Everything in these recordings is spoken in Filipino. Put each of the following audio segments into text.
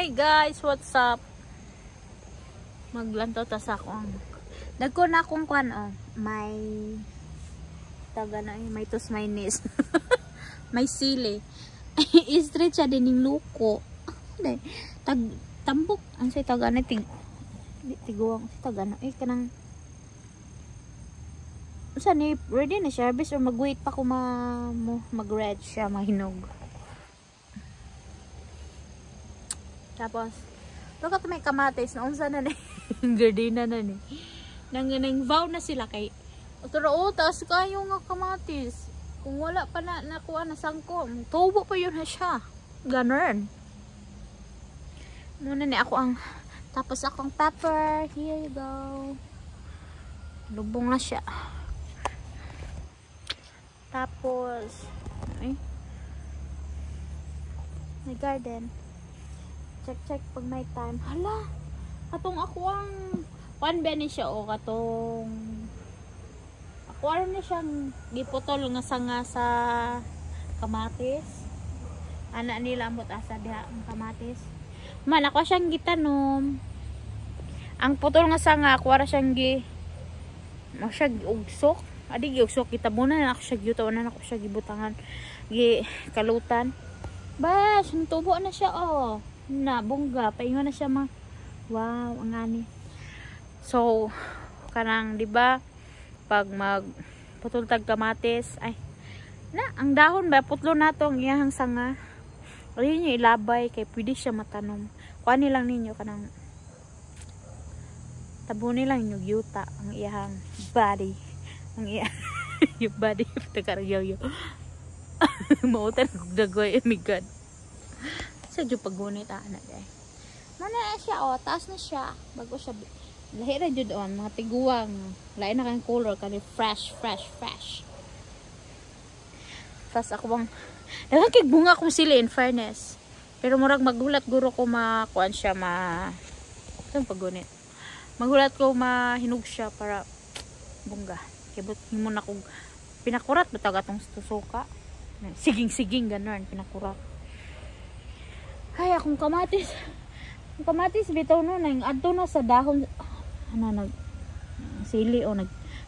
Hey guys, what's up? Maglantaw ta sa akong dagko na akong kwan may taga na may tos may nis. May sili. Istreet siya din yung luko. Tambok ang say taga na tiguang taga na kanang saan ni ready na service or mag-wait pa ko mag-red siya mahinog. Tapos look may kamatis na unsa na ni gardena na ni nang vow na sila kay otro taas kayo nga kamatis kung wala pa na nakuha na sangko tubo pa yun na siya ganun muna ni ako ang tapos akong pepper here you go lubong na siya tapos ay may garden check pag may time hala katong ako ang one bene siya o katong ako aron na siyang giputol nga sanga sa kamatis anak nila ambot asa diha ang kamatis man ako siyang gitanom ang putol nga sanga ako ara siyang siya ugsok adi giugsok kita muna na ako siya gyutawan na ako siya gibutangan kalutan bas tubo na siya na bongga paingon na siya wow ang ani so kanang di ba pag magputol tag kamatis ay na ang dahon ba putlo nato ang iyang sanga ayun niyo ilabay kay pwede siya matanom kuan nilang ninyo kanang tabunin lang yung yuta ang iyang body ang iyang yung body tagaryaw yo mautan dagoy oh my god sa dyo pagunit anak eh mana siya taas na siya bago siya lahi na dyo doon mga tiguang lain na kang color kani fresh tas ako bang dagang kig bunga kong sili in fairness pero murag maghulat guro ko makuan siya itong pagunit maghulat ko mahinog siya para bunga kibot himo na kong pinakurat batag atong tusuka siging ganon pinakurat ay akong kamatis bitaw no nang adto na sa dahon sili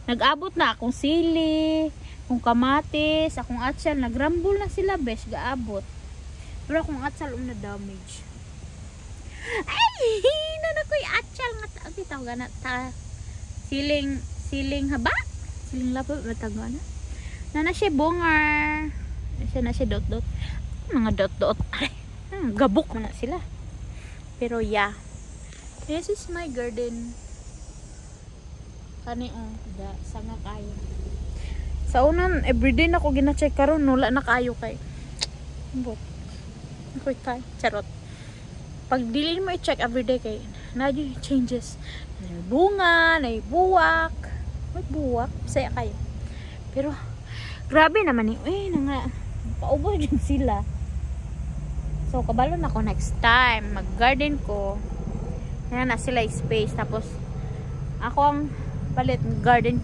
nag-abot na akong sili akong kamatis akong atsal nagrambol na sila bes gaabot pero akong atsal na damage ay nanakoy atsal nga bitaw gana ta siling haba siling labo matago na siya bongar na siya dot mga dot gabok na sila pero yeah this is my garden kani da sanga kayo sa unan everyday na ko gina-check karon wala na kayo kay bot ako'y kay charot pag dili mo i-check everyday kay nadyo changes na bunga na buwak may buwak saya kayo pero grabe naman nga paubos din sila. So, kabalo na ako next time. Mag-garden ko. Ayan na sila space. Tapos, ako ang palit garden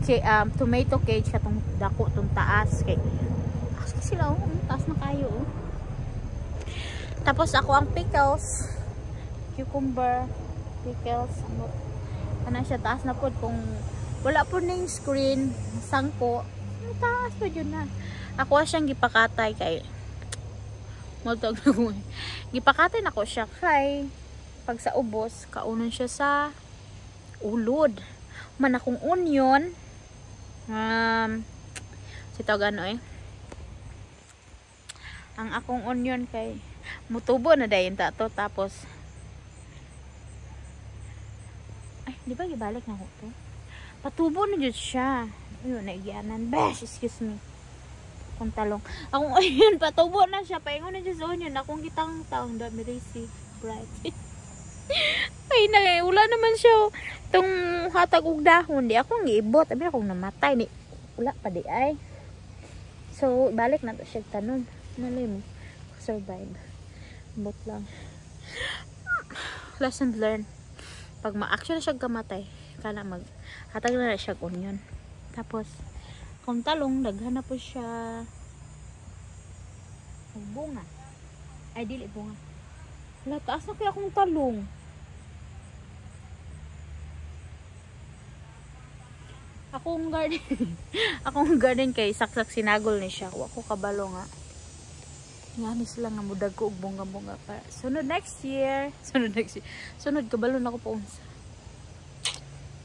tomato cage katong dako itong taas. Taas ka sila taas na kayo Tapos, ako ang pickles. Cucumber. Pickles. Ano siya, taas na po. Kung wala po na yung screen, sangko, taas po yun na. Ako siyang gipakatay kay multog na ko gipakatay na ko siya kay pag sa ubos kaunon siya sa ulod man akong onion sitaw gano ang akong onion kay mutubo na dayon tato tapos ay di ba gibalik na ko to patubo na jud siya ayun naigianan bash excuse me akong talong akong onion patubo na siya paingon na dyan sa onion akong kitang taong dami racing bright ay na wala naman siya itong hatag og dahon di akong giibot abi akong namatay di wala pa di ay so balik na to siya tanon malay mo survive bot lang lesson learned pag ma-action na siya kamatay kana mag hatag na siya onion tapos kung talong daghan na po siya bunga ay dili bunga Hala, taas na kaya akong talong. Akong garden. Akong garden kay saksak sinagol ni siya. Ako kabalo nga. Nganis lang nga mudag ko og bunga-bunga pa. Sunod next year. Sunod kabalo na ko po unsa.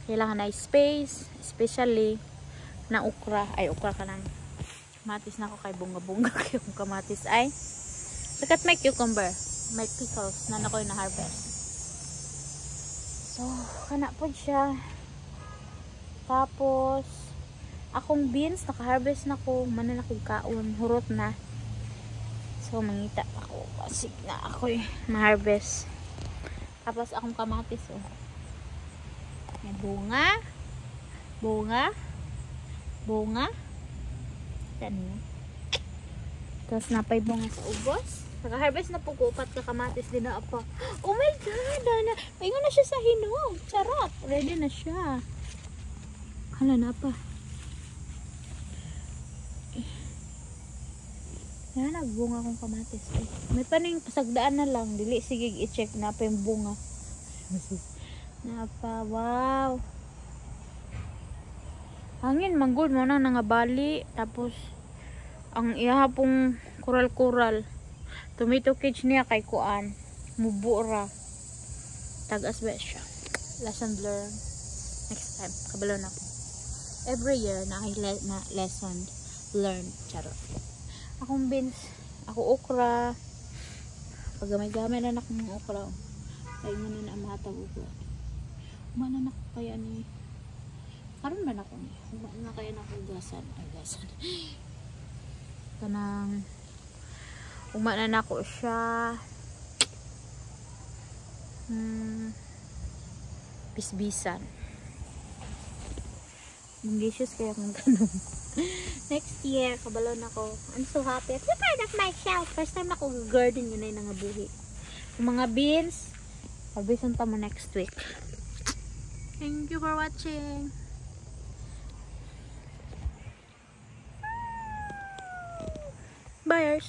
Kailangan na space, especially na okra. Ay, okra ka nang kamatis na ako kay bunga-bunga. Kaya kung kamatis ay sakat may cucumber. May pickles na nakoy na harvest. So, kana po siya. Tapos, akong beans, naka-harvest na ko. Manan akong kaon. Hurot na. So, mangita ako. Kasi na ako ma-harvest. Tapos, akong kamatis. Oh. May bunga. Bunga. Bunga. Ganyan. Tapos, napay bunga sa ubos. Naka-harvest na po ko. Upat ka kamatis din na apa. Oh my God! Paingon na siya sa hinog. Charot. Ready na siya. Hala na pa. Yan, nagbunga akong kamatis. Eh. May paning pasagdaan na lang. Dili, sige, i-check na pa yung bunga. Napa, wow. Hangin, manggod mo na nangabali. Tapos, ang ihapong kural-kural. Tomato cage niya kay kuan. Mubura. Tagas ba siya. Lesson learned. Next time, kabalo na po. Every year na lesson learned. Charot. Akong beans, ako okra. Pag gamay-gamay na akong okra. Kaya mo na amatag okra. Umana na kaya ni. Karon man ako ni. Umana na kaya na ako gasan. Ay gasan. Kanang umana na ako siya. Bisbisan. Malicious kaya akong ganun. Next year, kabalon ako. I'm so happy. I'm so proud of myself. First time na ako garden yun ay nangabuhi. Yung mga beans, harvestan pa mo next week. Thank you for watching. Buyers.